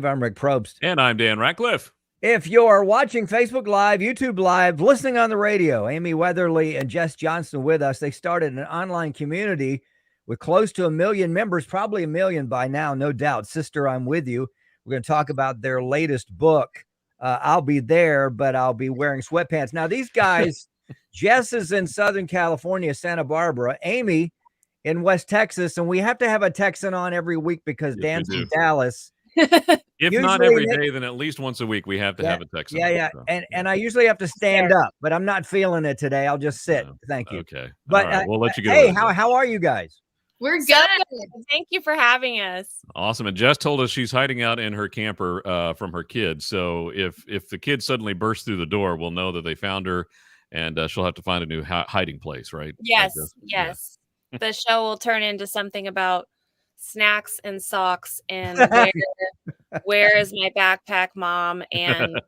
I'm Rick Probst. And I'm Dan Ratcliffe. If you're watching Facebook Live, YouTube Live, listening on the radio, Amy Weatherly and Jess Johnston with us. They started an online community with close to 1 million members, probably 1 million by now, no doubt. Sister, I'm with you. We're going to talk about their latest book. I'll be there, but I'll be wearing sweatpants. Now, these guys, Jess is in Southern California, Santa Barbara. Amy in West Texas, and we have to have a Texan on every week because Dan's in Dallas. If not every day, then at least once a week we have to have a Texan. Yeah. So. And I usually have to stand up, but I'm not feeling it today. I'll just sit. Thank you. Okay. But right. We'll let you get hey, away. how are you guys? We're So good. Thank you for having us. Awesome. And Jess told us she's hiding out in her camper from her kids. So if the kids suddenly burst through the door, we'll know that they found her, and she'll have to find a new hiding place, right? Yes. Yeah. The show will turn into something about snacks and socks and where is my backpack, Mom? And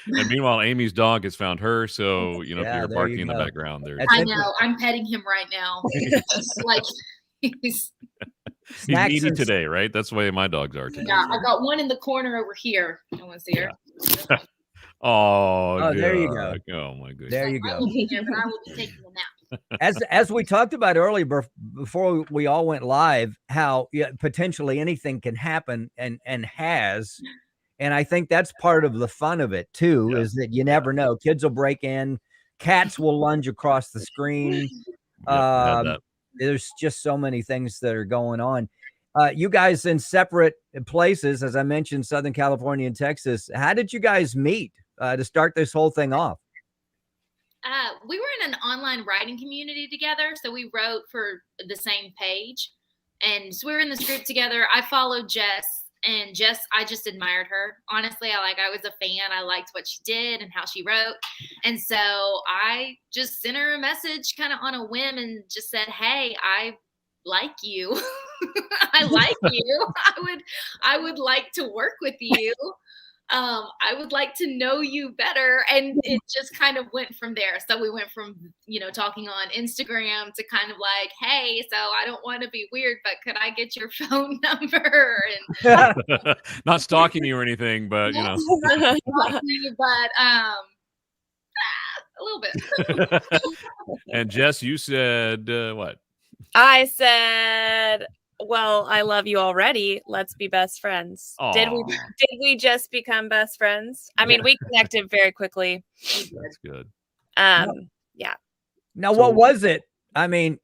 meanwhile, Amy's dog has found her. So, if you're barking in the background there. I know. I'm petting him right now. Like he's needy today, right? That's the way my dogs are today. Yeah, I got one in the corner over here. No one's here. Yeah. Oh, there you go. Oh my goodness. There you go. I will be here, but I will be taking a nap. As we talked about earlier, before we all went live, how potentially anything can happen and has, and I think that's part of the fun of it too, is that you never know. Kids will break in, cats will lunge across the screen. There's just so many things that are going on. You guys in separate places, as I mentioned, Southern California and Texas. How did you guys meet to start this whole thing off? We were in an online writing community together. So we wrote for the same page. And so we were in this group together. I followed Jess, and Jess, I just admired her. Honestly, I was a fan. I liked what she did and how she wrote. And so I just sent her a message kind of on a whim and just said, hey, I like you. I like you. I would like to work with you. I would like to know you better. And it just kind of went from there. So we went from, talking on Instagram to kind of like, hey, so I don't want to be weird, but could I get your phone number? And not stalking you or anything, but but a little bit. And Jess, you said what? I said, well, I love you already. Let's be best friends. Aww. Did we just become best friends? I mean, we connected very quickly. That's good. Yeah. Now, what was it? I mean,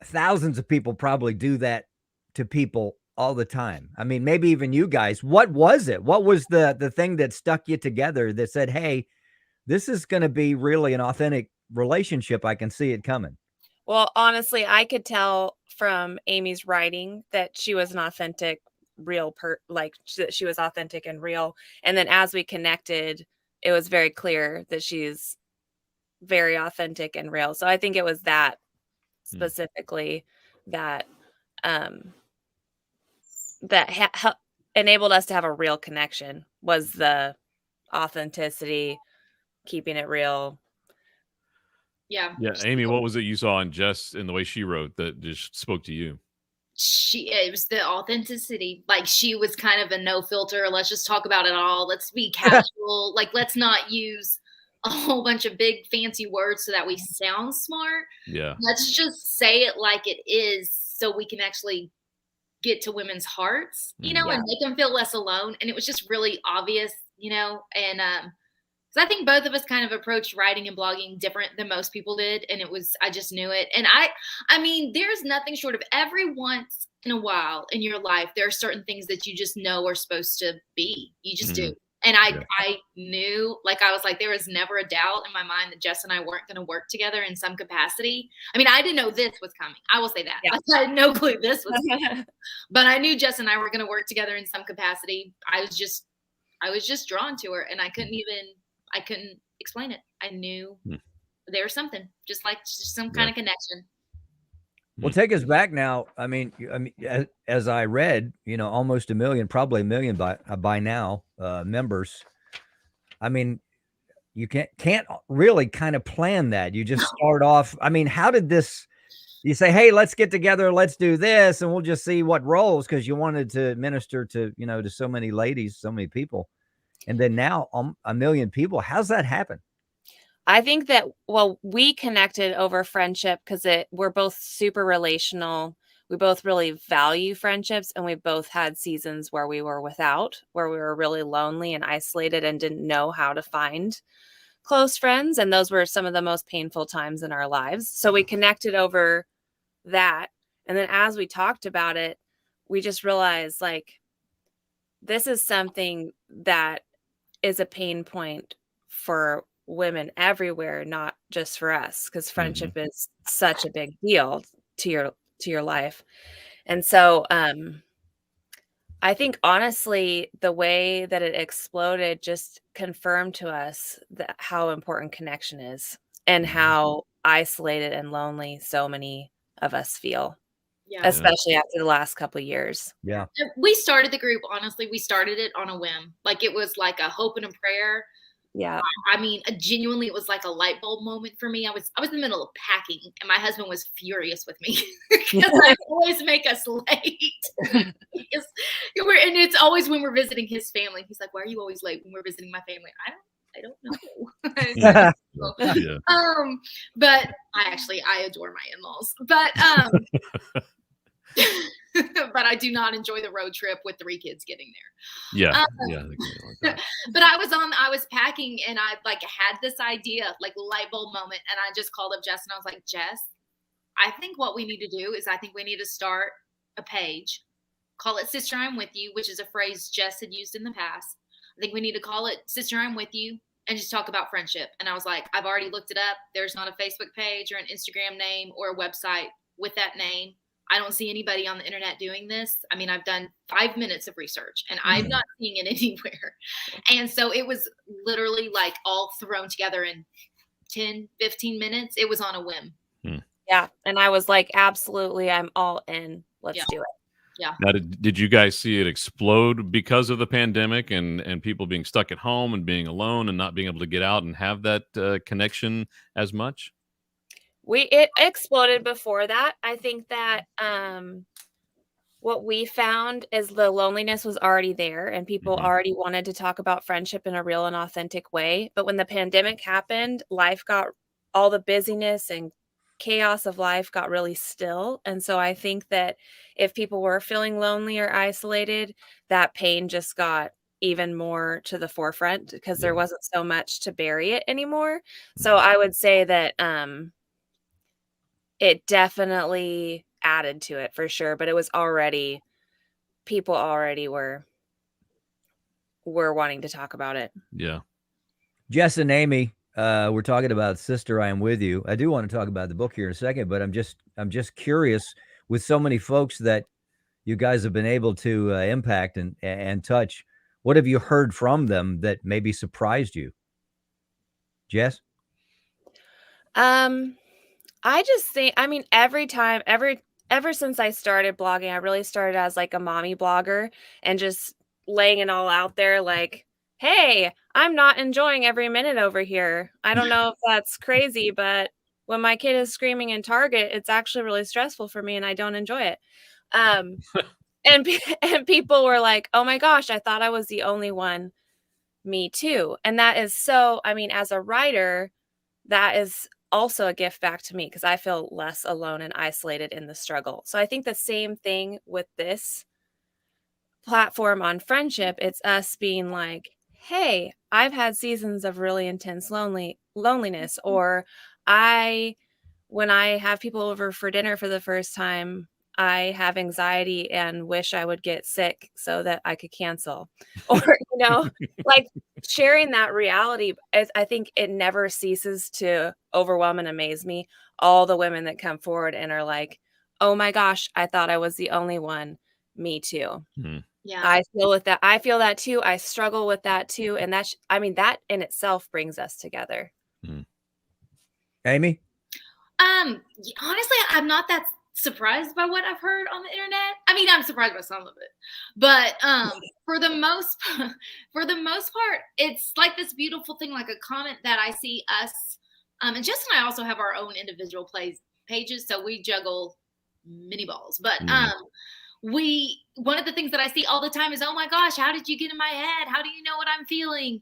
thousands of people probably do that to people all the time. I mean, maybe even you guys. What was it? What was the thing that stuck you together that said, hey, this is going to be really an authentic relationship? I can see it coming. Well, honestly, I could tell from Amy's writing that she was an authentic, real she was authentic and real. And then as we connected, it was very clear that she's very authentic and real. So I think it was that specifically that enabled us to have a real connection, was the authenticity, keeping it real. Yeah. Amy, what was it you saw in Jess in the way she wrote that just spoke to you? It was the authenticity. Like, she was kind of a no filter. Let's just talk about it all. Let's be casual. Let's not use a whole bunch of big fancy words so that we sound smart. Yeah. Let's just say it like it is so we can actually get to women's hearts, and make them feel less alone. And it was just really obvious, and so I think both of us kind of approached writing and blogging different than most people did. And I just knew it. And I mean, there's nothing short of every once in a while in your life, there are certain things that you just know are supposed to be. You just do. And I knew, I was like, there was never a doubt in my mind that Jess and I weren't going to work together in some capacity. I mean, I didn't know this was coming. I will say that. Yeah. I had no clue this was coming. But I knew Jess and I were going to work together in some capacity. I was just drawn to her, and I couldn't explain it. I knew there was something, just some kind of connection. Well, take us back now. I mean, as I read, almost 1 million, probably 1 million by now, members. I mean, you can't really kind of plan that. You just start off. I mean, how did this You say, hey, let's get together, let's do this, and we'll just see what rolls, because you wanted to minister to, to so many ladies, so many people. And then now 1 million people. How's that happen? I think that, well, we connected over friendship because we're both super relational. We both really value friendships, and we both had seasons where we were where we were really lonely and isolated and didn't know how to find close friends. And those were some of the most painful times in our lives. So we connected over that. And then as we talked about it, we just realized, like, this is something that is a pain point for women everywhere, not just for us, because friendship is such a big deal to your life. And so I think, honestly, the way that it exploded just confirmed to us how important connection is, and how isolated and lonely so many of us feel, especially after the last couple of years. Yeah. We started the group, honestly, we started it on a whim. Like, it was like a hope and a prayer. Yeah. I mean, genuinely, it was like a light bulb moment for me. I was in the middle of packing, and my husband was furious with me because I always make us late. And it's always when we're visiting his family. He's like, "Why are you always late when we're visiting my family?" I don't know. But I adore my in-laws. But but I do not enjoy the road trip with 3 kids getting there. Yeah. But I was packing, and I had this idea, like light bulb moment. And I just called up Jess, and I was like, Jess, I think what we need to do is I think we need to start a page, call it Sister I'm With You, which is a phrase Jess had used in the past. I think we need to call it Sister I'm With You, and just talk about friendship. And I was like, I've already looked it up. There's not a Facebook page or an Instagram name or a website with that name. I don't see anybody on the internet doing this. I mean, I've done 5 minutes of research, and I'm not seeing it anywhere. And so it was literally like all thrown together in 10, 15 minutes. It was on a whim. Yeah. And I was like, absolutely, I'm all in. Let's do it. Yeah. Now, did you guys see it explode because of the pandemic and people being stuck at home and being alone and not being able to get out and have that connection as much? It exploded before that. I think that what we found is the loneliness was already there, and people already wanted to talk about friendship in a real and authentic way. But when the pandemic happened, all the busyness and chaos of life got really still. And so I think that if people were feeling lonely or isolated, that pain just got even more to the forefront because there wasn't so much to bury it anymore. So I would say that it definitely added to it for sure, but it was people already were wanting to talk about it. Yeah. Jess and Amy, we're talking about Sister I Am With You. I do want to talk about the book here in a second, but I'm just curious, with so many folks that you guys have been able to impact and touch, what have you heard from them that maybe surprised you? Jess? I just think, I mean, ever since I started blogging, I really started as like a mommy blogger and just laying it all out there, like, hey, I'm not enjoying every minute over here. I don't know if that's crazy, but when my kid is screaming in Target, it's actually really stressful for me and I don't enjoy it. And people were like, oh my gosh, I thought I was the only one. Me too. And that is so, I mean, as a writer, that is also a gift back to me because I feel less alone and isolated in the struggle. So I think the same thing with this platform on friendship. It's us being like, hey, I've had seasons of really intense loneliness, or when I have people over for dinner for the first time, I have anxiety and wish I would get sick so that I could cancel. Or, like sharing that reality. I think it never ceases to overwhelm and amaze me. All the women that come forward and are like, oh my gosh, I thought I was the only one. Me too. Yeah. I feel that too. I struggle with that too. And that in itself brings us together. Amy? Honestly, I'm not that surprised by what I've heard on the internet. I mean, I'm surprised by some of it, but for the most part, it's like this beautiful thing, like a comment that I see us, and Jess and I also have our own individual pages, so we juggle many balls. But Mm. one of the things that I see all the time is, oh my gosh, how did you get in my head? How do you know what I'm feeling?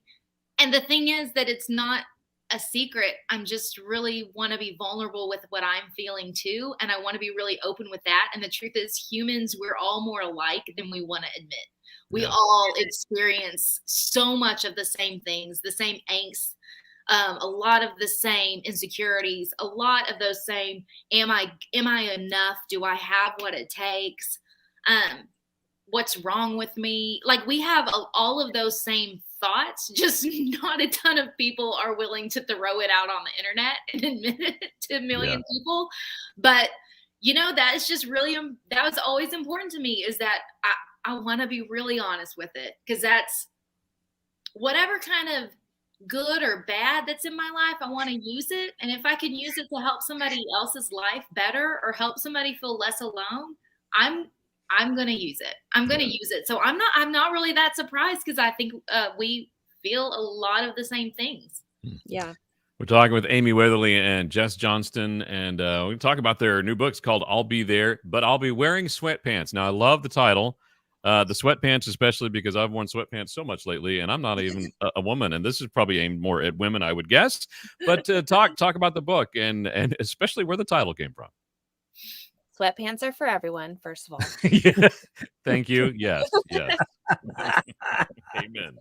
And the thing is that it's not a secret. I'm just really want to be vulnerable with what I'm feeling too. And I want to be really open with that. And the truth is, humans, we're all more alike than we want to admit. We all experience so much of the same things, the same angst, a lot of the same insecurities, a lot of those same, am I enough? Do I have what it takes? What's wrong with me? Like, we have all of those same thoughts, just not a ton of people are willing to throw it out on the internet and admit it to a million people. But that is just really, that was always important to me, is that I want to be really honest with it, because that's whatever kind of good or bad that's in my life, I want to use it. And if I can use it to help somebody else's life better or help somebody feel less alone, I'm going to use it. I'm going to use it. So I'm not really that surprised, because I think we feel a lot of the same things. Yeah. We're talking with Amy Weatherly and Jess Johnston, and we can talk about their new books called I'll Be There, but I'll Be Wearing Sweatpants. Now, I love the title, the sweatpants, especially because I've worn sweatpants so much lately, and I'm not even a woman, and this is probably aimed more at women, I would guess. But talk about the book, and especially where the title came from. Sweatpants are for everyone, first of all. Yeah. Thank you. Yes. Amen.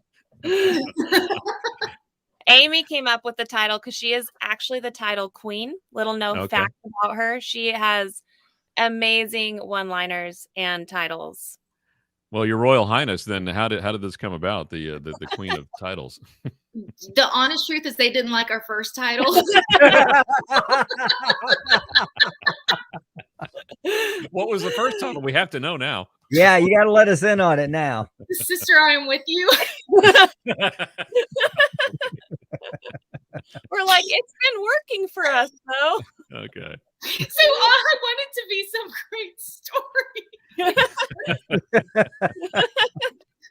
Amy came up with the title because she is actually the title queen. Little known fact about her. She has amazing one-liners and titles. Well, Your Royal Highness, then how did this come about? The queen of titles. The honest truth is, they didn't like our first title. What was the first title? We have to know now. Yeah, you got to let us in on it now. Sister, I am with you. We're like, it's been working for us, though. Okay. So I want it to be some great story.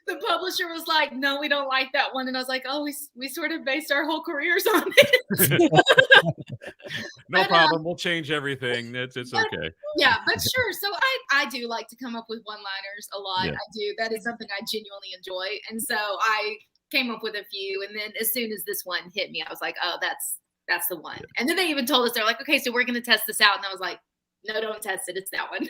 The publisher was like, no, we don't like that one. And I was like, oh, we sort of based our whole careers on it. No problem. We'll change everything. It's okay. Yeah, but sure. So I do like to come up with one-liners a lot. Yeah. I do. That is something I genuinely enjoy. And so I came up with a few. And then as soon as this one hit me, I was like, oh, that's the one. Yeah. And then they even told us, they're like, okay, so we're going to test this out. And I was like, no, don't test it. It's that one.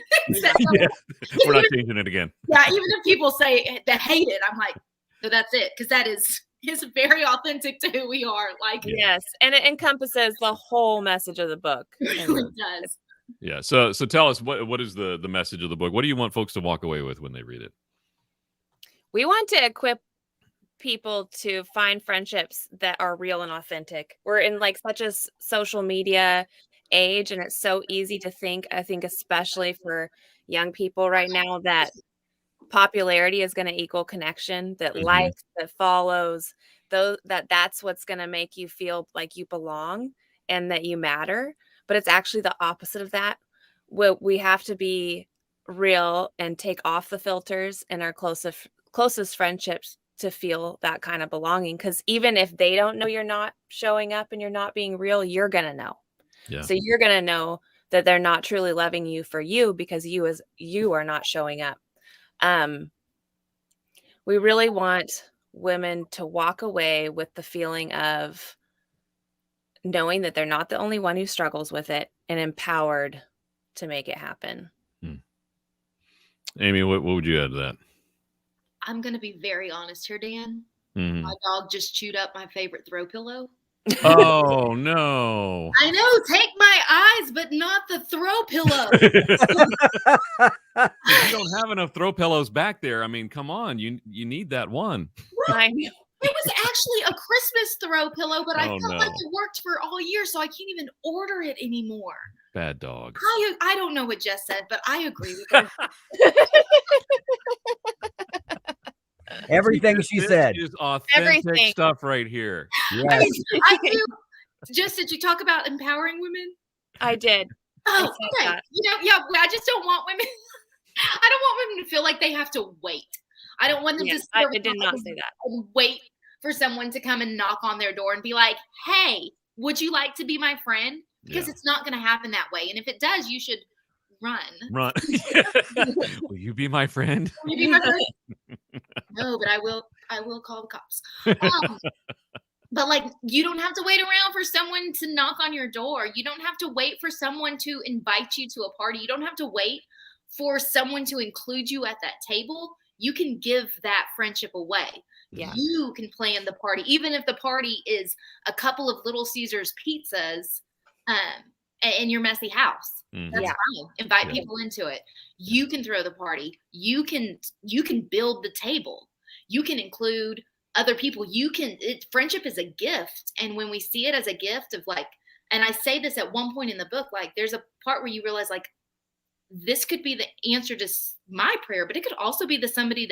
We're not changing it again. Yeah, even if people say they hate it, I'm like, no, that's it, because that is very authentic to who we are. Like, yes, and it encompasses the whole message of the book. It really does. Yeah. So tell us, what is the message of the book? What do you want folks to walk away with when they read it? We want to equip people to find friendships that are real and authentic. We're in like such a social media age, and it's so easy to think, I think especially for young people right now, that popularity is going to equal connection, that likes, that follows, that's what's going to make you feel like you belong and that you matter. But it's actually the opposite of that. We have to be real and take off the filters in our closest friendships to feel that kind of belonging, because even if they don't know you're not showing up and you're not being real, you're going to know. Yeah. So you're going to know that they're not truly loving you for you, because you are not showing up. We really want women to walk away with the feeling of knowing that they're not the only one who struggles with it, and empowered to make it happen. Amy, what would you add to that? I'm going to be very honest here, Dan. My dog just chewed up my favorite throw pillow. Oh, no. I know. Take my eyes, but not the throw pillow. You don't have enough throw pillows back there. I mean, come on. You need that one. I know. It was actually a Christmas throw pillow, but I felt like it worked for all year, so I can't even order it anymore. Bad dog. I don't know what Jess said, but I agree with her. Everything she said is authentic stuff right here. Yes. I do. Jess, did you talk about empowering women? I did. Oh, okay. I just don't want women. I don't want women to feel like they have to wait. I don't want them to. I did not say that. Wait for someone to come and knock on their door and be like, "Hey, would you like to be my friend?" because it's not going to happen that way. And if it does, you should run. Will you be my friend? Will you be my friend? No, but I will call the cops. But like, you don't have to wait around for someone to knock on your door. You don't have to wait for someone to invite you to a party. You don't have to wait for someone to include you at that table. You can give that friendship away. Yeah. You can plan the party, even if the party is a couple of Little Caesars pizzas in your messy house. That's fine. Invite people into it. You can throw the party. You can build the table. You can include other people. Friendship is a gift. And when we see it as a gift of like, and I say this at one point in the book, like there's a part where you realize like, this could be the answer to my prayer, but it could also be somebody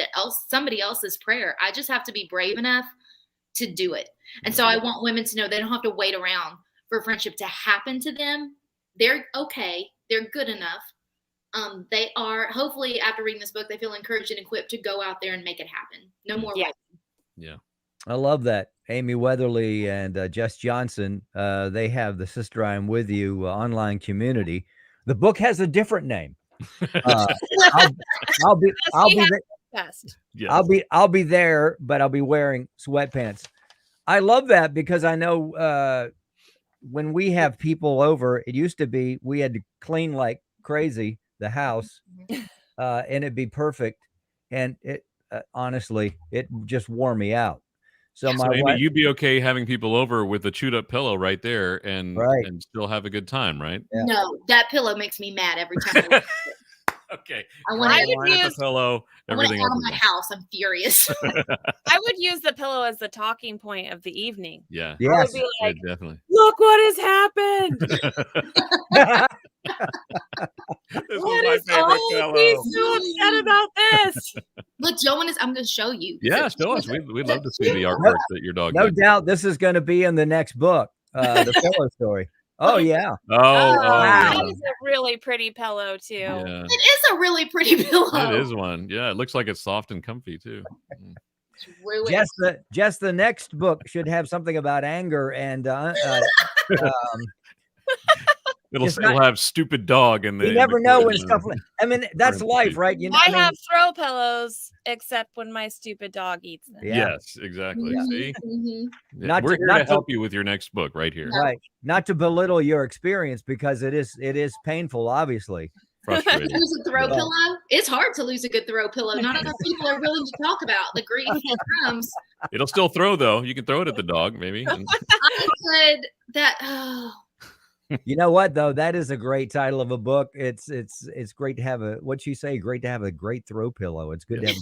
else's prayer. I just have to be brave enough to do it. And so I want women to know they don't have to wait around for friendship to happen to them. They're okay. They're good enough. They are, hopefully after reading this book, they feel encouraged and equipped to go out there and make it happen. No more waiting. Yeah. I love that. Amy Weatherly and Jess Johnston, they have the Sister I Am With You online community. The book has a different name. I'll be there, but I'll be wearing sweatpants. I love that because I know when we have people over, it used to be we had to clean like crazy the house, and it'd be perfect. And it honestly, it just wore me out. So my Amy, wife, you'd be okay having people over with a chewed up pillow right there and still have a good time, right? Yeah. No, that pillow makes me mad every time. Okay. I want the pillow. Everything out of my house. I'm furious. I would use the pillow as the talking point of the evening. Yeah. Yes. I would be like, definitely. Look what has happened. What is my favorite pillow. He's so upset about this. Look, Joan I'm going to show you. Yeah, show us. We'd love to see the artwork that your dog No did. doubt this is going to be in the next book, the pillow story. Oh, yeah. Wow. That is a really pretty pillow, too. Yeah. It is a really pretty pillow. It is one. Yeah, it looks like it's soft and comfy, too. Jess, the next book should have something about anger and It'll have stupid dog in the. You never know when stuff. I mean, that's life, right? You know, I have throw pillows, except when my stupid dog eats them. Yeah. Yes, exactly. See, We're here to help you with your next book, right here. Right, not to belittle your experience because it is painful, obviously. Frustrating. Lose a throw pillow. It's hard to lose a good throw pillow. Not enough people are willing to talk about the grief that comes. It'll still throw though. You can throw it at the dog, maybe. I said that. Oh. You know what though? That is a great title of a book. It's great to have what'd you say? Great to have a great throw pillow. It's good to have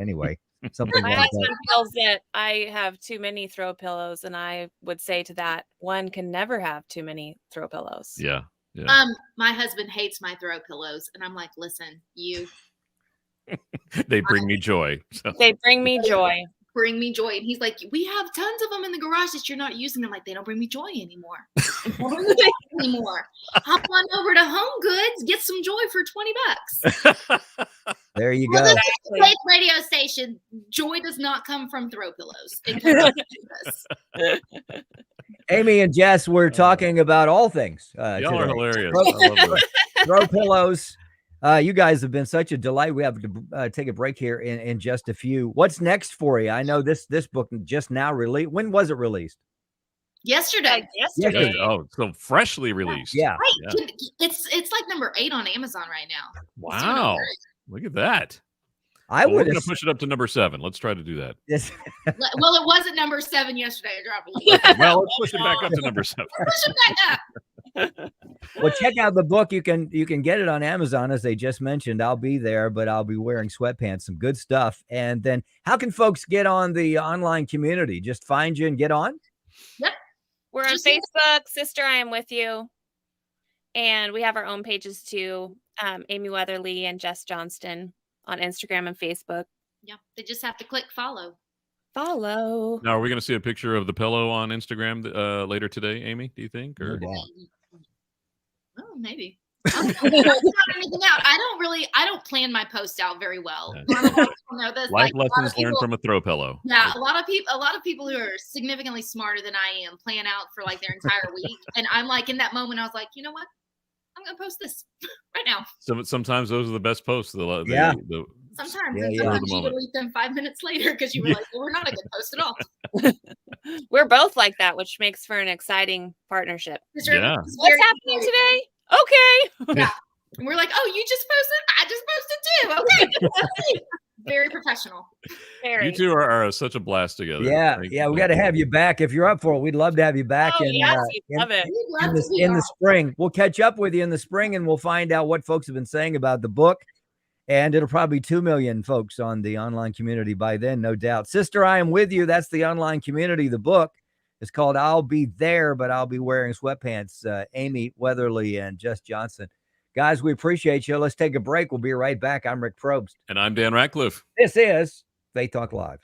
anyway. Something My like husband that. feels that I have too many throw pillows, and I would say to that, one can never have too many throw pillows. Yeah. Yeah. My husband hates my throw pillows, and I'm like, listen, They bring me joy. So. They bring me joy. Bring me joy. And he's like, we have tons of them in the garage that you're not using. I'm like, they don't bring me joy anymore. Hop on over to Home Goods, get some joy for $20. There you go. Faith radio station. Joy does not come from throw pillows. It comes from us. Amy and Jess, we're talking about all things. Y'all are hilarious. Throw pillows. You guys have been such a delight. We have to take a break here in just a few. What's next for you? I know this book just now released. When was it released? Yesterday. Oh, so freshly released. Yeah. Right. Yeah. It's like number 8 on Amazon right now. Wow. Look at that. We're going to push it up to number 7. Let's try to do that. Yes. Well, it wasn't number 7 yesterday. I dropped it. Okay, well, let's push it back up to number 7. Push it back up. Well, check out the book. You can get it on Amazon, as they just mentioned. I'll be there, but I'll be wearing sweatpants. Some good stuff. And then, how can folks get on the online community? Just find you and get on. Yep. We're on Facebook, Sister I Am With You, and we have our own pages too. Amy Weatherly and Jess Johnston on Instagram and Facebook. Yeah, they just have to click follow. Follow. Now, are we going to see a picture of the pillow on Instagram later today, Amy? Do you think? Or Oh, maybe. I'm not anything out. I don't plan my post out very well. A lot of people know this. Life Like, lessons learned from a throw pillow. Yeah, a lot of people who are significantly smarter than I am plan out for like their entire week. And I'm like, in that moment, I was like, you know what? I'm gonna post this right now. So sometimes those are the best posts. Sometimes, Yeah, and yeah. sometimes you delete them 5 minutes later because you were like, well, we're not a good post at all. We're both like that, which makes for an exciting partnership. Yeah. What's happening today? Okay. Yeah. And we're like, oh, you just posted? I just posted too. Okay. Very professional. Very. You two are such a blast together. Yeah, Thank yeah, you we so got to much. have you back if you're up for it. We'd love to have you back Oh, yes, you'd love it. We'd love to be in the on. spring. We'll catch up with you in the spring, and we'll find out what folks have been saying about the book. And it'll probably be 2 million folks on the online community by then, no doubt. Sister, I Am With You. That's the online community. The book is called I'll Be There, but I'll Be Wearing Sweatpants. Amy Weatherly and Jess Johnston. Guys, we appreciate you. Let's take a break. We'll be right back. I'm Rick Probst. And I'm Dan Ratcliffe. This is Faith Talk Live.